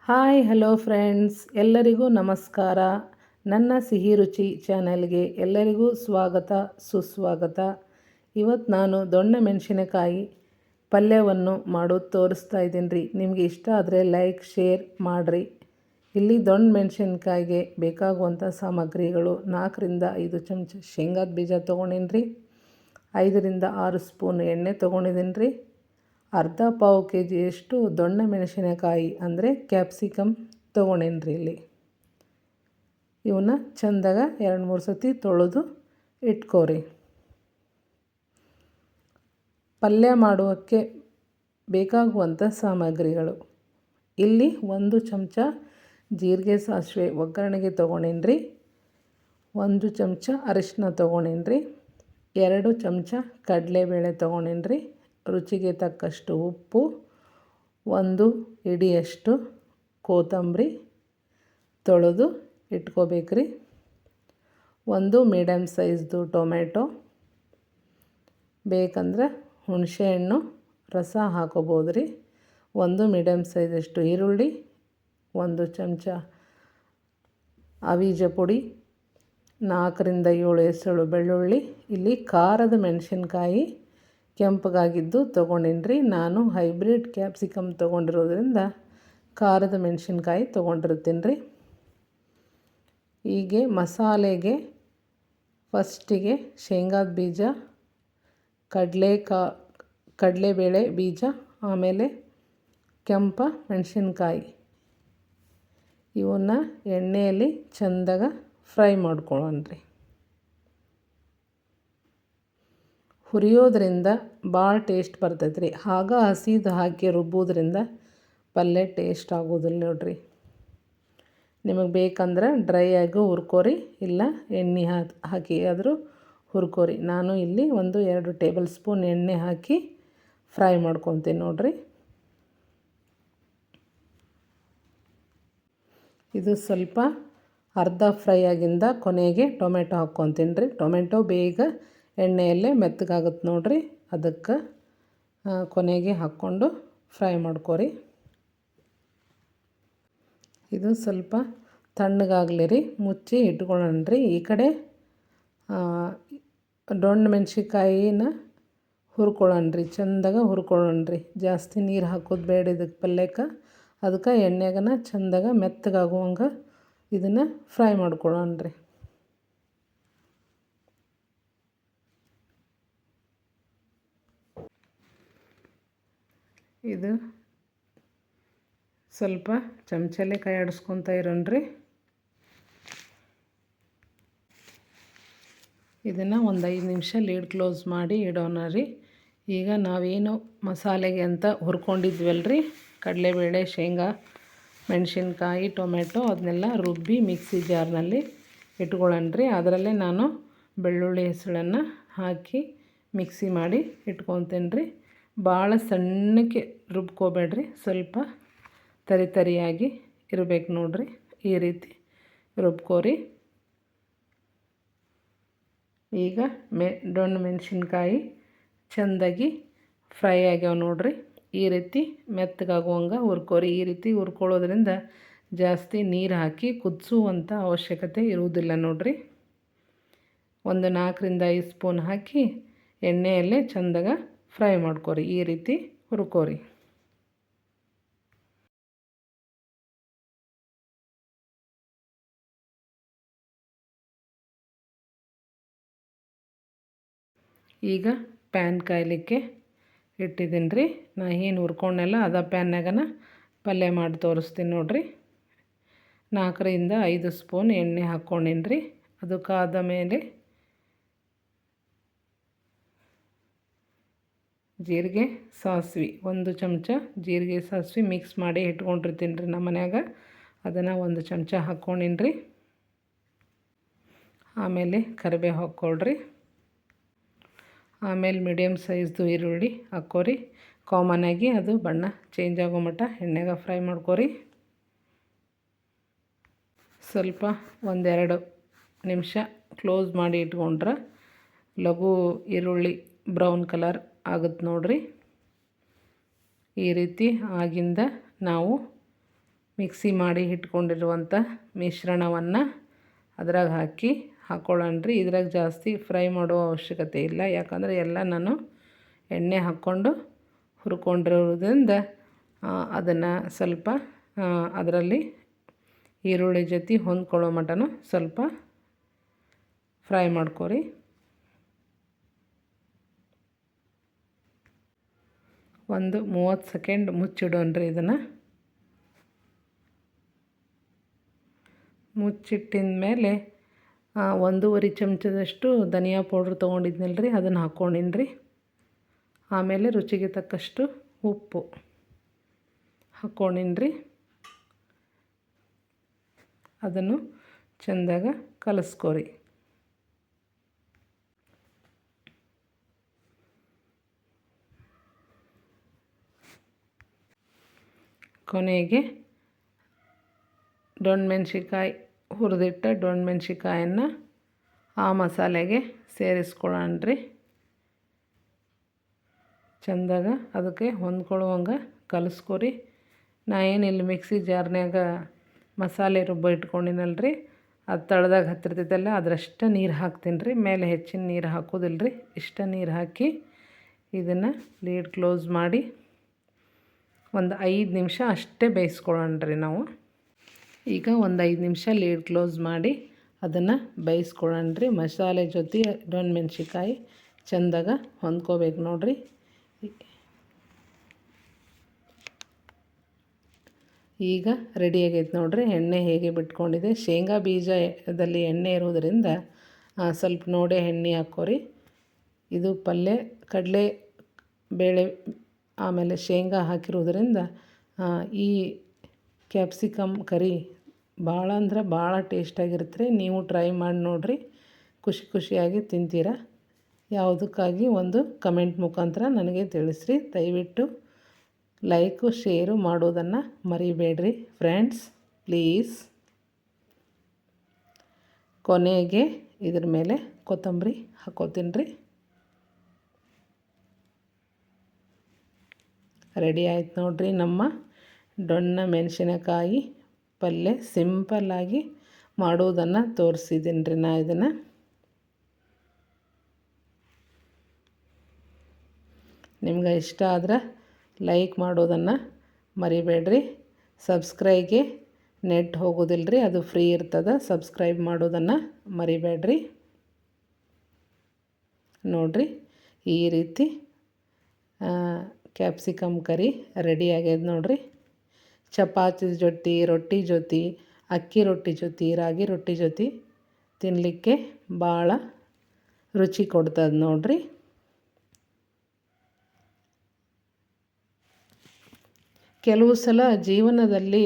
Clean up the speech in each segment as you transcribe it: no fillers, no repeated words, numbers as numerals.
Hi hello friends, ಎಲ್ಲರಿಗೂ ನಮಸ್ಕಾರ. ನನ್ನ ಸಿಹಿ ರುಚಿ ಚಾನೆಲ್ಗೆ ಎಲ್ಲರಿಗೂ ಸ್ವಾಗತ ಸುಸ್ವಾಗತ. ಇವತ್ತು ನಾನು ದೊಣ್ಣೆ ಮೆಣಸಿನಕಾಯಿ ಪಲ್ಯವನ್ನು ಮಾಡೋದು ತೋರಿಸ್ತಾ ಇದ್ದೀನಿ ರೀ. ನಿಮಗೆ ಇಷ್ಟ ಆದರೆ ಲೈಕ್ ಶೇರ್ ಮಾಡಿರಿ. ಇಲ್ಲಿ ದೊಣ್ಣೆ ಮೆಣಸಿನಕಾಯಿಗೆ ಬೇಕಾಗುವಂಥ ಸಾಮಗ್ರಿಗಳು: 4ರಿಂದ 5 ಚಮಚ ಶೇಂಗಾದ ಬೀಜ ತೊಗೊಂಡಿನಿ ರೀ, 5ರಿಂದ 6 ಸ್ಪೂನ್ ಎಣ್ಣೆ ತೊಗೊಂಡಿದ್ದೀನಿ ರೀ, ಅರ್ಧ ಪಾವು ಕೆ ಜಿಯಷ್ಟು ದೊಣ್ಣೆ ಮೆಣಸಿನಕಾಯಿ ಅಂದರೆ ಕ್ಯಾಪ್ಸಿಕಮ್ ತೊಗೊಂಡೇನಿ ರೀ. ಇಲ್ಲಿ ಇವನ್ನ ಚೆಂದಾಗ 2-3 ಸತಿ ತೊಳೆದು ಇಟ್ಕೋರಿ. ಪಲ್ಯ ಮಾಡುವಕ್ಕೆ ಬೇಕಾಗುವಂಥ ಸಾಮಗ್ರಿಗಳು: ಇಲ್ಲಿ 1 ಚಮಚ ಜೀರಿಗೆ ಸಾಸಿವೆ ಒಗ್ಗರಣೆಗೆ ತೊಗೊಂಡೇನಿ ರೀ, 1 ಚಮಚ ಅರಿಶಿನ ತೊಗೊಂಡೇನಿ ರೀ, 2 ಚಮಚ ಕಡಲೆಬೇಳೆ ತೊಗೊಂಡೇನಿ ರೀ, ರುಚಿಗೆ ತಕ್ಕಷ್ಟು ಉಪ್ಪು, 1 ಹಿಡಿಯಷ್ಟು ಕೊತ್ತಂಬರಿ ತೊಳೆದು ಇಟ್ಕೋಬೇಕ್ರಿ, 1 ಮೀಡಿಯಮ್ ಸೈಜ್ದು ಟೊಮೆಟೊ, ಬೇಕಂದ್ರೆ ಹುಣಸೆಹಣ್ಣು ರಸ ಹಾಕೋಬೋದು ರೀ, 1 ಮೀಡಿಯಮ್ ಸೈಜಷ್ಟು ಈರುಳ್ಳಿ, 1 ಚಮಚ ಅವೀಜ ಪುಡಿ, 4ರಿಂದ 7 ಎಸಳು ಬೆಳ್ಳುಳ್ಳಿ. ಇಲ್ಲಿ ಖಾರದ ಮೆಣಸಿನ್ಕಾಯಿ ಕೆಂಪಗಾಗಿದ್ದು ತೊಗೊಂಡಿನಿ ರೀ. ನಾನು ಹೈಬ್ರಿಡ್ ಕ್ಯಾಪ್ಸಿಕಮ್ ತೊಗೊಂಡಿರೋದ್ರಿಂದ ಖಾರದ ಮೆಣಸಿನ್ಕಾಯಿ ತೊಗೊಂಡಿರ್ತೀನಿ ರೀ. ಹೀಗೆ ಮಸಾಲೆಗೆ ಫಸ್ಟಿಗೆ ಶೇಂಗಾದ ಬೀಜ, ಕಡಲೆಬೇಳೆ ಬೀಜ, ಆಮೇಲೆ ಕೆಂಪು ಮೆಣಸಿನ್ಕಾಯಿ ಇವನ್ನ ಎಣ್ಣೆಯಲ್ಲಿ ಚೆಂದಾಗ ಫ್ರೈ ಮಾಡ್ಕೊಳ್ಳೋಣ ರೀ. ಹುರಿಯೋದ್ರಿಂದ ಭಾಳ ಟೇಸ್ಟ್ ಬರ್ತೈತೆ ರೀ. ಆಗ ಹಸಿದು ಹಾಕಿ ರುಬ್ಬೋದ್ರಿಂದ ಪಲ್ಯ ಟೇಸ್ಟ್ ಆಗೋದಿಲ್ಲ ನೋಡ್ರಿ. ನಿಮಗೆ ಬೇಕಂದ್ರೆ ಡ್ರೈ ಆಗಿ ಹುರ್ಕೋರಿ, ಇಲ್ಲ ಎಣ್ಣೆ ಹಾಕಿ ಆದರೂ ಹುರ್ಕೋರಿ. ನಾನು ಇಲ್ಲಿ 1-2 ಟೇಬಲ್ ಸ್ಪೂನ್ ಎಣ್ಣೆ ಹಾಕಿ ಫ್ರೈ ಮಾಡ್ಕೊತೀನಿ ನೋಡ್ರಿ. ಇದು ಸ್ವಲ್ಪ ಅರ್ಧ ಫ್ರೈ ಆಗಿಂದ ಕೊನೆಗೆ ಟೊಮೆಟೊ ಹಾಕ್ಕೊತೀನಿ ರೀ. ಟೊಮೆಟೊ ಬೇಗ ಎಣ್ಣೆಯಲ್ಲೇ ಮೆತ್ತಗಾಗುತ್ತೆ ನೋಡ್ರಿ, ಅದಕ್ಕೆ ಕೊನೆಗೆ ಹಾಕ್ಕೊಂಡು ಫ್ರೈ ಮಾಡ್ಕೊರಿ. ಇದು ಸ್ವಲ್ಪ ತಣ್ಣಗಾಗಲಿ ರೀ, ಮುಚ್ಚಿ ಇಟ್ಕೊಳ್ಳೋಣ ರೀ. ಈ ಕಡೆ ದೊಣ್ಣೆ ಮೆಣಸಿನ್ಕಾಯಿನ ಹುರ್ಕೊಳ್ಳೋಣ ರೀ, ಚೆಂದಾಗ ಹುರ್ಕೊಳ್ಳೋಣ ರೀ. ಜಾಸ್ತಿ ನೀರು ಹಾಕೋದು ಬೇಡ ಇದಕ್ಕೆ ಪಲ್ಯಕ್ಕೆ. ಅದಕ್ಕೆ ಎಣ್ಣೆಗನ ಚೆಂದಾಗ ಮೆತ್ತಗಾಗುವಂಗೆ ಇದನ್ನು ಫ್ರೈ ಮಾಡ್ಕೊಳ್ಳೋಣ ರೀ. ಇದು ಸ್ವಲ್ಪ ಚಮಚಲ್ಲೇ ಕೈ ಆಡಿಸ್ಕೊತಾ ಇರೋಣ ರೀ. ಇದನ್ನು ಒಂದು 5 ನಿಮಿಷ ಲೀಡ್ ಕ್ಲೋಸ್ ಮಾಡಿ ಇಡೋಣ ರೀ. ಈಗ ನಾವೇನು ಮಸಾಲೆಗೆ ಅಂತ ಹುರ್ಕೊಂಡಿದ್ವಲ್ಲ ರೀ, ಕಡಲೆಬೇಳೆ, ಶೇಂಗಾ, ಮೆಣಸಿನ್ಕಾಯಿ, ಟೊಮೆಟೊ, ಅದನ್ನೆಲ್ಲ ರುಬ್ಬಿ ಮಿಕ್ಸಿ ಜಾರ್ನಲ್ಲಿ ಇಟ್ಕೊಳ್ಳೋಣ ರೀ. ಅದರಲ್ಲೇ ನಾನು ಬೆಳ್ಳುಳ್ಳಿ ಹೆಸಳನ್ನು ಹಾಕಿ ಮಿಕ್ಸಿ ಮಾಡಿ ಇಟ್ಕೊತೀನಿ ರೀ. ಭಾಳ ಸಣ್ಣಕ್ಕೆ ರುಬ್ಕೋಬೇಡ್ರಿ, ಸ್ವಲ್ಪ ತರಿಯಾಗಿ ಇರಬೇಕು ನೋಡ್ರಿ. ಈ ರೀತಿ ರುಬ್ಕೋರಿ. ಈಗ ದೊಣ್ಣೆ ಮೆಣಸಿನ್ಕಾಯಿ ಚೆಂದಾಗಿ ಫ್ರೈ ಆಗ್ಯಾವ ನೋಡ್ರಿ. ಈ ರೀತಿ ಮೆತ್ತಗಾಗುವಂಗೆ ಹುರ್ಕೋರಿ. ಈ ರೀತಿ ಹುರ್ಕೊಳ್ಳೋದ್ರಿಂದ ಜಾಸ್ತಿ ನೀರು ಹಾಕಿ ಕುದಿಸುವಂಥ ಅವಶ್ಯಕತೆ ಇರುವುದಿಲ್ಲ ನೋಡ್ರಿ. 4ರಿಂದ 5 ಸ್ಪೂನ್ ಹಾಕಿ ಎಣ್ಣೆಯಲ್ಲೇ ಚೆಂದಾಗ ಫ್ರೈ ಮಾಡ್ಕೊರಿ. ಈ ರೀತಿ ಹುರ್ಕೋರಿ. ಈಗ ಪ್ಯಾನ್ ಕಾಯಲಿಕ್ಕೆ ಇಟ್ಟಿದ್ದೀನಿ ರೀ. ನಾ ಏನು ಹುರ್ಕೊಂಡೆಲ್ಲ ಅದ ಪ್ಯಾನ್ನಾಗನ ಪಲ್ಯ ಮಾಡಿ ತೋರಿಸ್ತೀನಿ ನೋಡ್ರಿ. 4ರಿಂದ 5 ಸ್ಪೂನ್ ಎಣ್ಣೆ ಹಾಕ್ಕೊಂಡೀನಿ ರೀ. ಅದಕ್ಕಾದ ಮೇಲೆ ಜೀರಿಗೆ ಸಾಸಿವೆ, 1 ಚಮಚ ಜೀರಿಗೆ ಸಾಸಿವೆ ಮಿಕ್ಸ್ ಮಾಡಿ ಇಟ್ಕೊಂಡಿರ್ತೀನಿ ರೀ ನಮ್ಮ ಮನ್ಯಾಗ. ಅದನ್ನು 1 ಚಮಚ ಹಾಕ್ಕೊಂಡೀನಿ ರೀ. ಆಮೇಲೆ ಕರಿಬೇವು ಹಾಕ್ಕೊಳ್ರಿ. ಆಮೇಲೆ ಮೀಡಿಯಮ್ ಸೈಜ್ದು ಈರುಳ್ಳಿ ಹಾಕ್ಕೋರಿ. ಕಾಮನ್ನಾಗಿ ಅದು ಬಣ್ಣ ಚೇಂಜ್ ಆಗೋ ಮಟ್ಟ ಎಣ್ಣೆಗೆ ಫ್ರೈ ಮಾಡ್ಕೊರಿ. ಸ್ವಲ್ಪ 1-2 ನಿಮಿಷ ಕ್ಲೋಸ್ ಮಾಡಿ ಇಟ್ಕೊಂಡ್ರೆ ಲಘು ಈರುಳ್ಳಿ ಬ್ರೌನ್ ಕಲರ್ ಆಗುತ್ತೆ ನೋಡ್ರಿ. ಈ ರೀತಿ ಆಗಿಂದ ನಾವು ಮಿಕ್ಸಿ ಮಾಡಿ ಇಟ್ಕೊಂಡಿರುವಂಥ ಮಿಶ್ರಣವನ್ನು ಅದ್ರಾಗ ಹಾಕ್ಕೊಳ್ಳೋಣ್ರಿ. ಇದ್ರಾಗ ಜಾಸ್ತಿ ಫ್ರೈ ಮಾಡೋ ಅವಶ್ಯಕತೆ ಇಲ್ಲ, ಯಾಕಂದರೆ ಎಲ್ಲ ನಾನು ಎಣ್ಣೆ ಹಾಕ್ಕೊಂಡು ಹುರ್ಕೊಂಡಿರೋದ್ರಿಂದ ಅದನ್ನು ಸ್ವಲ್ಪ ಅದರಲ್ಲಿ ಈರುಳ್ಳಿ ಜೊತೆ ಹೊಂದ್ಕೊಳ್ಳೋ ಮಟನು ಸ್ವಲ್ಪ ಫ್ರೈ ಮಾಡ್ಕೊರಿ. ಒಂದು 30 ಸೆಕೆಂಡ್ ಮುಚ್ಚಿಡೋಣ್ರಿ. ಇದನ್ನು ಮುಚ್ಚಿಟ್ಟಿದ ಮೇಲೆ 1.5 ಚಮಚದಷ್ಟು ಧನಿಯಾ ಪೌಡ್ರ್ ತೊಗೊಂಡಿದ್ನಲ್ರಿ, ಅದನ್ನು ಹಾಕ್ಕೊಂಡಿನ್ರಿ. ಆಮೇಲೆ ರುಚಿಗೆ ತಕ್ಕಷ್ಟು ಉಪ್ಪು ಹಾಕ್ಕೊಂಡಿನ್ರಿ. ಅದನ್ನು ಚೆಂದಾಗ ಕಲಿಸ್ಕೊರಿ. ಕೊನೆಗೆ ಮೆಣಸಿನ್ಕಾಯಿ ಹುರಿದಿಟ್ಟ ಮೆಣಸಿನ್ಕಾಯನ್ನು ಆ ಮಸಾಲೆಗೆ ಸೇರಿಸ್ಕೊಳ್ಳೋಣ್ರಿ. ಚೆಂದಾಗ ಅದಕ್ಕೆ ಹೊಂದ್ಕೊಳ್ಳುವಂಗೆ ಕಲಿಸ್ಕೊರಿ. ನಾ ಏನಿಲ್ಲ ಮಿಕ್ಸಿ ಜಾರ್ನ್ಯಾಗ ಮಸಾಲೆ ಇಟ್ಕೊಂಡಿನಲ್ರಿ, ಅದು ತಳದಾಗ ಹತ್ತಿರ್ತೈತಲ್ಲ ಅದರಷ್ಟು ನೀರು ಹಾಕ್ತೀನಿ ರೀ. ಮೇಲೆ ಹೆಚ್ಚಿನ ನೀರು ಹಾಕೋದಿಲ್ಲ ರೀ. ಇಷ್ಟು ನೀರು ಹಾಕಿ ಇದನ್ನು ಲೀಡ್ ಕ್ಲೋಸ್ ಮಾಡಿ ಒಂದು 5 ನಿಮಿಷ ಅಷ್ಟೇ ಬೇಯಿಸ್ಕೊಳ್ಳೋಣ್ರಿ ನಾವು. ಈಗ ಒಂದು 5 ನಿಮಿಷ ಲೀಡ್ ಕ್ಲೋಸ್ ಮಾಡಿ ಅದನ್ನು ಬೇಯಿಸ್ಕೊಳ್ಳೋಣ್ರಿ. ಮಸಾಲೆ ಜೊತೆ ಮೆಣಸಿನ್ಕಾಯಿ ಚೆಂದಾಗ ಹೊಂದ್ಕೋಬೇಕು ನೋಡಿರಿ. ಈಗ ರೆಡಿ ಆಗೈತೆ ನೋಡಿರಿ. ಎಣ್ಣೆ ಹೇಗೆ ಬಿಟ್ಕೊಂಡಿದೆ. ಶೇಂಗಾ ಬೀಜದಲ್ಲಿ ಎಣ್ಣೆ ಇರೋದರಿಂದ ಸ್ವಲ್ಪ ನೋಡೇ ಎಣ್ಣೆ ಹಾಕ್ಕೋರಿ. ಇದು ಪಲ್ಯ ಕಡಲೆ ಬೇಳೆ ಆಮೇಲೆ ಶೇಂಗಾ ಹಾಕಿರೋದ್ರಿಂದ ಈ ಕ್ಯಾಪ್ಸಿಕಮ್ ಕರಿ ಭಾಳ ಅಂದ್ರೆ ಭಾಳ ಟೇಸ್ಟಾಗಿರುತ್ತೆ. ನೀವು ಟ್ರೈ ಮಾಡಿ ನೋಡಿರಿ, ಖುಷಿಯಾಗಿ ತಿಂತೀರ. ಯಾವುದಕ್ಕಾಗಿ ಒಂದು ಕಮೆಂಟ್ ಮುಖಾಂತರ ನನಗೆ ತಿಳಿಸ್ರಿ. ದಯವಿಟ್ಟು ಲೈಕು ಶೇರು ಮಾಡೋದನ್ನು ಮರಿಬೇಡ್ರಿ ಫ್ರೆಂಡ್ಸ್, ಪ್ಲೀಸ್. ಕೊನೆಗೆ ಇದ್ರ ಮೇಲೆ ಕೊತ್ತಂಬರಿ ಹಾಕ್ಕೋತೀನಿ ರೀ. ರೆಡಿ ಆಯ್ತು ನೋಡಿರಿ ನಮ್ಮ ಮೆಣಸಿನಕಾಯಿ ಪಲ್ಯ. ಸಿಂಪಲ್ಲಾಗಿ ಮಾಡೋದನ್ನು ತೋರಿಸಿದ್ದೀನಿ ರೀ ನಾ ಇದನ್ನು. ನಿಮ್ಗೆ ಇಷ್ಟ ಆದ್ರೆ ಲೈಕ್ ಮಾಡೋದನ್ನು ಮರಿಬೇಡ್ರಿ. ಸಬ್ಸ್ಕ್ರೈಬ್ಗೆ ನೆಟ್ ಹೋಗೋದಿಲ್ಲ ರೀ, ಅದು ಫ್ರೀ ಇರ್ತದೆ. ಸಬ್ಸ್ಕ್ರೈಬ್ ಮಾಡೋದನ್ನು ಮರಿಬೇಡ್ರಿ. ನೋಡಿರಿ ಈ ರೀತಿ ಕ್ಯಾಪ್ಸಿಕಮ್ ಕರಿ ರೆಡಿ ಆಗ್ಯದ ನೋಡಿರಿ. ಚಪಾತಿ ಜೊತೆ, ರೊಟ್ಟಿ ಜೊತೆ, ಅಕ್ಕಿ ರೊಟ್ಟಿ ಜೊತೆ, ರಾಗಿ ರೊಟ್ಟಿ ಜೊತೆ ತಿನ್ನಲಿಕ್ಕೆ ಭಾಳ ರುಚಿ ಕೊಡ್ತದೆ ನೋಡಿರಿ. ಕೆಲವು ಸಲ ಜೀವನದಲ್ಲಿ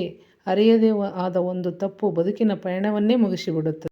ಅರಿಯದೇ ಆದ ಒಂದು ತಪ್ಪು ಬದುಕಿನ ಪಯಣವನ್ನೇ ಮುಗಿಸಿಬಿಡುತ್ತದೆ.